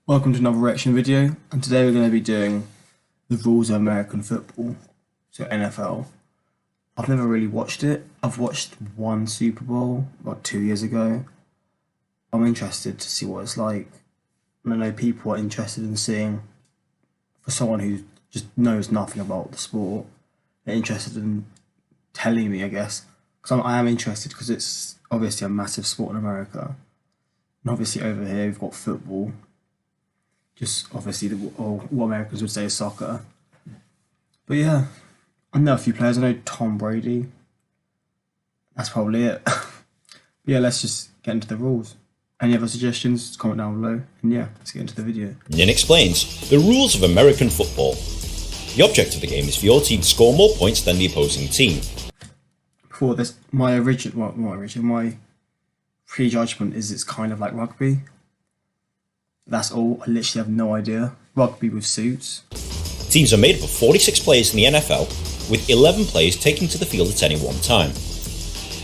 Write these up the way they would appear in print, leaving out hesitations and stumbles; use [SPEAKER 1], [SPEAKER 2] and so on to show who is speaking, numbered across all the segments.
[SPEAKER 1] Welcome to another reaction video, and today we're going to be doing the rules of American football, so NFL. I've never really watched it. I've watched one Super Bowl about 2 years ago. I'm interested to see what it's like, and I know people are interested in seeing, for someone who just knows nothing about the sport, they're interested in telling me, I guess, because I am interested because it's obviously a massive sport in America, and obviously over here we've got football. Just obviously what Americans would say is soccer. But yeah, I know a few players. I know Tom Brady. That's probably it. But yeah, let's just get into the rules. Any other suggestions, comment down below. And yeah, let's get into the video.
[SPEAKER 2] Nin explains the rules of American football. The object of the game is for your team to score more points than the opposing team.
[SPEAKER 1] Before this, my prejudgment is it's kind of like rugby. That's all. I literally have no idea. Rugby with suits.
[SPEAKER 2] Teams are made up of 46 players in the NFL, with 11 players taking to the field at any one time.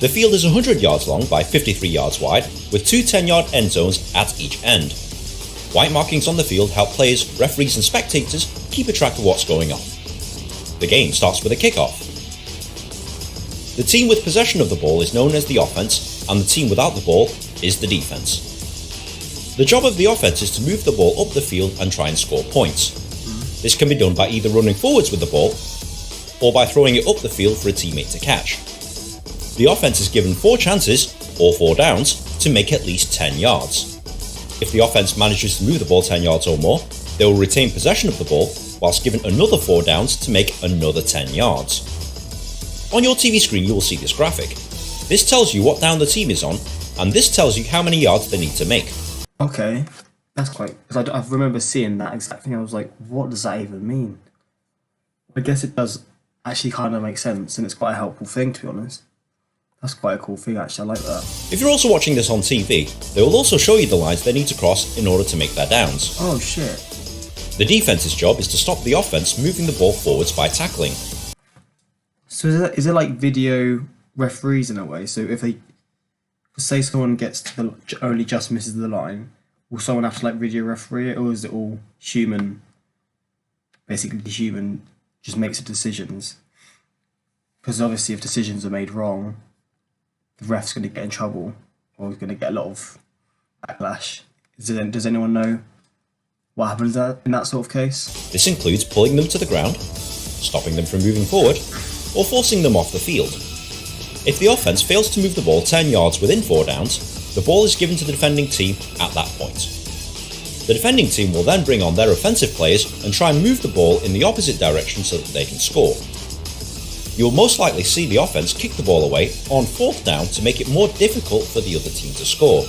[SPEAKER 2] The field is 100 yards long by 53 yards wide, with two 10-yard end zones at each end. White markings on the field help players, referees and spectators keep a track of what's going on. The game starts with a kickoff. The team with possession of the ball is known as the offense, and the team without the ball is the defense. The job of the offense is to move the ball up the field and try and score points. This can be done by either running forwards with the ball or by throwing it up the field for a teammate to catch. The offense is given 4 chances, or 4 downs, to make at least 10 yards. If the offense manages to move the ball 10 yards or more, they will retain possession of the ball whilst given another 4 downs to make another 10 yards. On your TV screen you will see this graphic. This tells you what down the team is on, and this tells you how many yards they need to make.
[SPEAKER 1] Okay, that's quite... Because I remember seeing that exact thing. I was like, what does that even mean? I guess it does actually kind of make sense, and it's quite a helpful thing, to be honest. That's quite a cool thing, actually. I like that.
[SPEAKER 2] If you're also watching this on TV, they will also show you the lines they need to cross in order to make their downs.
[SPEAKER 1] Oh, shit.
[SPEAKER 2] The defense's job is to stop the offense moving the ball forwards by tackling.
[SPEAKER 1] So is it like video referees in a way? So if they... Say someone gets to the only just misses the line, will someone have to like video referee it, or is it all human? Basically, the human just makes the decisions. Because obviously, if decisions are made wrong, the ref's going to get in trouble, or he's going to get a lot of backlash. Does anyone know what happens in that sort of case?
[SPEAKER 2] This includes pulling them to the ground, stopping them from moving forward, or forcing them off the field. If the offense fails to move the ball 10 yards within 4 downs, the ball is given to the defending team at that point. The defending team will then bring on their offensive players and try and move the ball in the opposite direction so that they can score. You will most likely see the offense kick the ball away on 4th down to make it more difficult for the other team to score.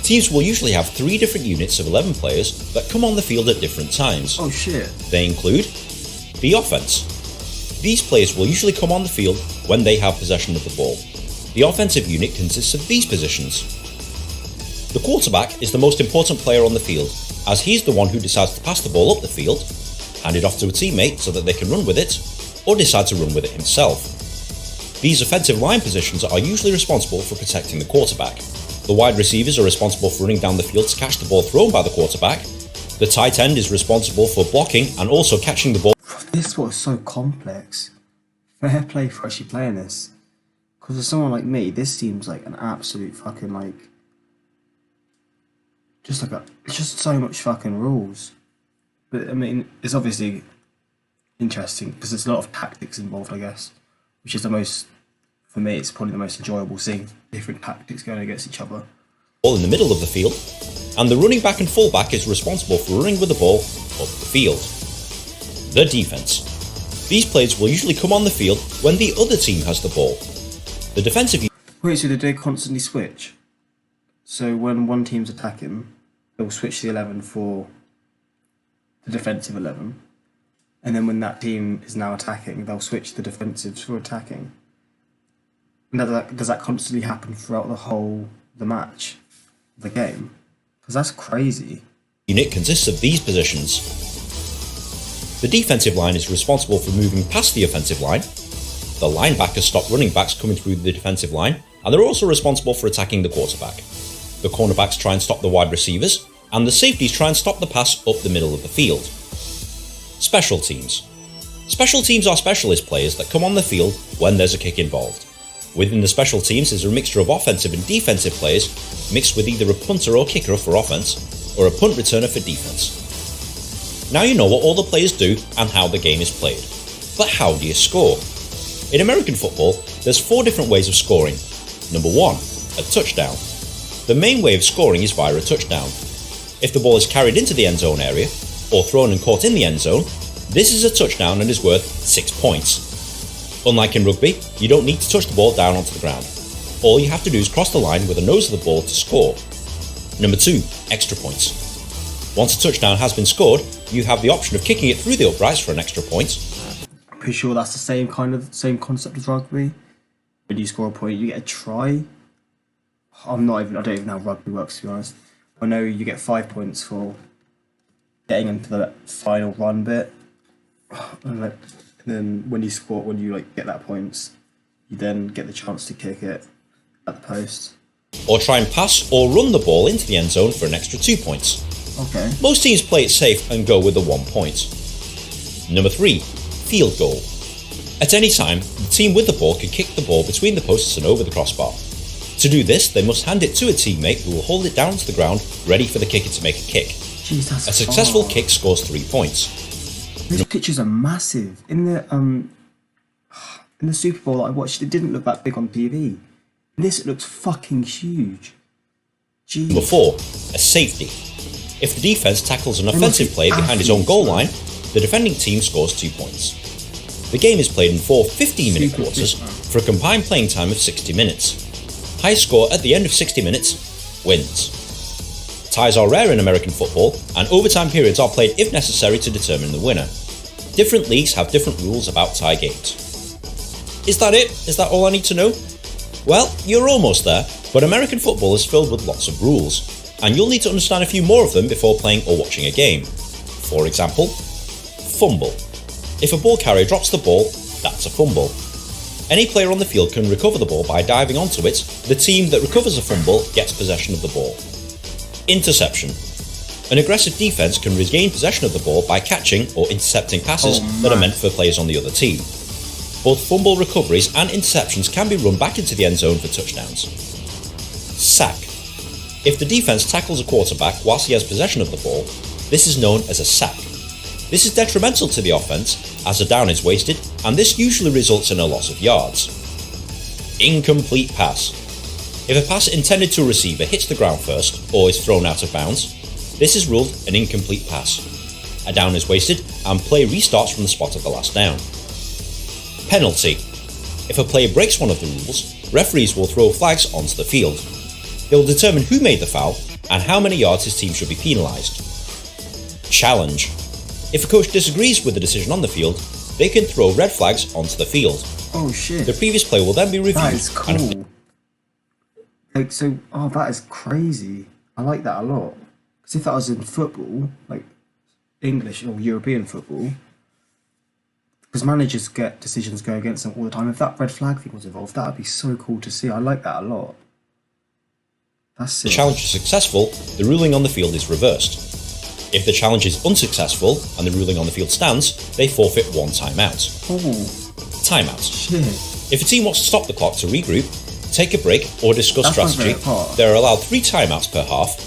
[SPEAKER 2] Teams will usually have 3 different units of 11 players that come on the field at different times.
[SPEAKER 1] Oh shit.
[SPEAKER 2] They include the offense. These players will usually come on the field when they have possession of the ball. The offensive unit consists of these positions. The quarterback is the most important player on the field, as he's the one who decides to pass the ball up the field, hand it off to a teammate so that they can run with it, or decide to run with it himself. These offensive line positions are usually responsible for protecting the quarterback. The wide receivers are responsible for running down the field to catch the ball thrown by the quarterback. The tight end is responsible for blocking and also catching the ball.
[SPEAKER 1] This sport is so complex. Fair play for actually playing this. Because for someone like me, this seems like an absolute fucking like... It's just so much fucking rules. But I mean, it's obviously interesting because there's a lot of tactics involved, I guess. Which is the most, for me, it's probably the most enjoyable seeing different tactics going against each other.
[SPEAKER 2] Ball in the middle of the field, and the running back and fullback is responsible for running with the ball up the field. The defense. These players will usually come on the field when the other team has the ball. The defensive...
[SPEAKER 1] Wait, so do they constantly switch? So when one team's attacking, they'll switch the 11 for the defensive 11. And then when that team is now attacking, they'll switch the defensives for attacking. And does that constantly happen throughout the match, the game? Because that's crazy.
[SPEAKER 2] Unit consists of these positions. The defensive line is responsible for moving past the offensive line. The linebackers stop running backs coming through the defensive line, and they're also responsible for attacking the quarterback. The cornerbacks try and stop the wide receivers, and the safeties try and stop the pass up the middle of the field. Special teams. Special teams are specialist players that come on the field when there's a kick involved. Within the special teams is a mixture of offensive and defensive players, mixed with either a punter or kicker for offense, or a punt returner for defense. Now you know what all the players do and how the game is played. But how do you score? In American football, there's 4 different ways of scoring. Number 1, a touchdown. The main way of scoring is via a touchdown. If the ball is carried into the end zone area, or thrown and caught in the end zone, this is a touchdown and is worth 6 points. Unlike in rugby, you don't need to touch the ball down onto the ground. All you have to do is cross the line with the nose of the ball to score. Number 2, extra points. Once a touchdown has been scored, you have the option of kicking it through the uprights for an extra point.
[SPEAKER 1] Pretty sure that's the same concept as rugby. When you score a point, you get a try. I don't even know how rugby works, to be honest. I know you get 5 points for getting into the final run bit. And then when you get that points, you then get the chance to kick it at the post.
[SPEAKER 2] Or try and pass or run the ball into the end zone for an extra 2 points.
[SPEAKER 1] Okay.
[SPEAKER 2] Most teams play it safe and go with the 1 point. Number 3, field goal. At any time, the team with the ball can kick the ball between the posts and over the crossbar. To do this, they must hand it to a teammate who will hold it down to the ground, ready for the kicker to make a kick.
[SPEAKER 1] Jeez, that's
[SPEAKER 2] a successful kick scores 3 points.
[SPEAKER 1] Those pictures are massive. In the Super Bowl that I watched, it didn't look that big on TV. In this, it looks fucking huge. Jeez.
[SPEAKER 2] Number 4, a safety. If the defense tackles an offensive player behind his own goal line, the defending team scores 2 points. The game is played in 4 15-minute quarters for a combined playing time of 60 minutes. Highest score at the end of 60 minutes wins. Ties are rare in American football, and overtime periods are played if necessary to determine the winner. Different leagues have different rules about tie games. Is that it? Is that all I need to know? Well, you're almost there, but American football is filled with lots of rules, and you'll need to understand a few more of them before playing or watching a game. For example, fumble. If a ball carrier drops the ball, that's a fumble. Any player on the field can recover the ball by diving onto it. The team that recovers a fumble gets possession of the ball. Interception. An aggressive defense can regain possession of the ball by catching or intercepting passes that are meant for players on the other team. Both fumble recoveries and interceptions can be run back into the end zone for touchdowns. Sack. If the defense tackles a quarterback whilst he has possession of the ball, this is known as a sack. This is detrimental to the offense as a down is wasted, and this usually results in a loss of yards. Incomplete pass. If a pass intended to a receiver hits the ground first or is thrown out of bounds, this is ruled an incomplete pass. A down is wasted and play restarts from the spot of the last down. Penalty. If a player breaks one of the rules, referees will throw flags onto the field. They will determine who made the foul and how many yards his team should be penalised. Challenge. If a coach disagrees with the decision on the field, they can throw red flags onto the field.
[SPEAKER 1] Oh shit.
[SPEAKER 2] The previous play will then be reviewed.
[SPEAKER 1] That is cool. That is crazy. I like that a lot. Because if that was in football, like English or European football, because managers get decisions go against them all the time. If that red flag thing was involved, that would be so cool to see. I like that a lot. That's sick.
[SPEAKER 2] If the challenge is successful, the ruling on the field is reversed. If the challenge is unsuccessful and the ruling on the field stands, they forfeit 1 timeout.
[SPEAKER 1] Oh.
[SPEAKER 2] Timeout.
[SPEAKER 1] Shit.
[SPEAKER 2] If a team wants to stop the clock to regroup, take a break or discuss strategy, they are allowed 3 timeouts per half.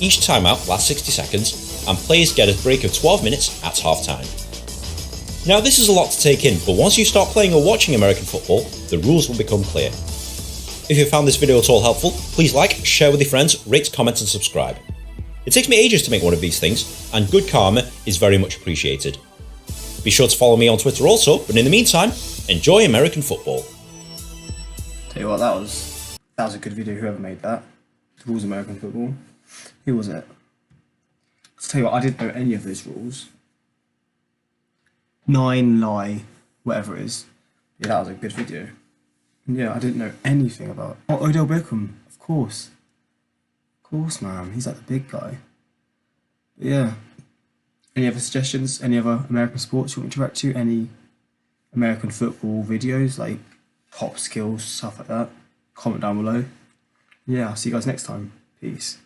[SPEAKER 2] Each timeout lasts 60 seconds and players get a break of 12 minutes at half time. Now this is a lot to take in, but once you start playing or watching American football, the rules will become clear. If you found this video at all helpful, please like, share with your friends, rate, comment and subscribe. It takes me ages to make one of these things, and good karma is very much appreciated. Be sure to follow me on Twitter also, but in the meantime, enjoy American football.
[SPEAKER 1] Tell you what, that was a good video, whoever made that. The rules of American football. Who was it? I'll tell you what, I didn't know any of those rules. 9 lie, whatever it is. Yeah, that was a good video. Yeah, I didn't know anything about... Oh, Odell Beckham, of course. Of course, man. He's like the big guy. But yeah. Any other suggestions? Any other American sports you want me to react to? Any American football videos, like top skills, stuff like that? Comment down below. Yeah, I'll see you guys next time. Peace.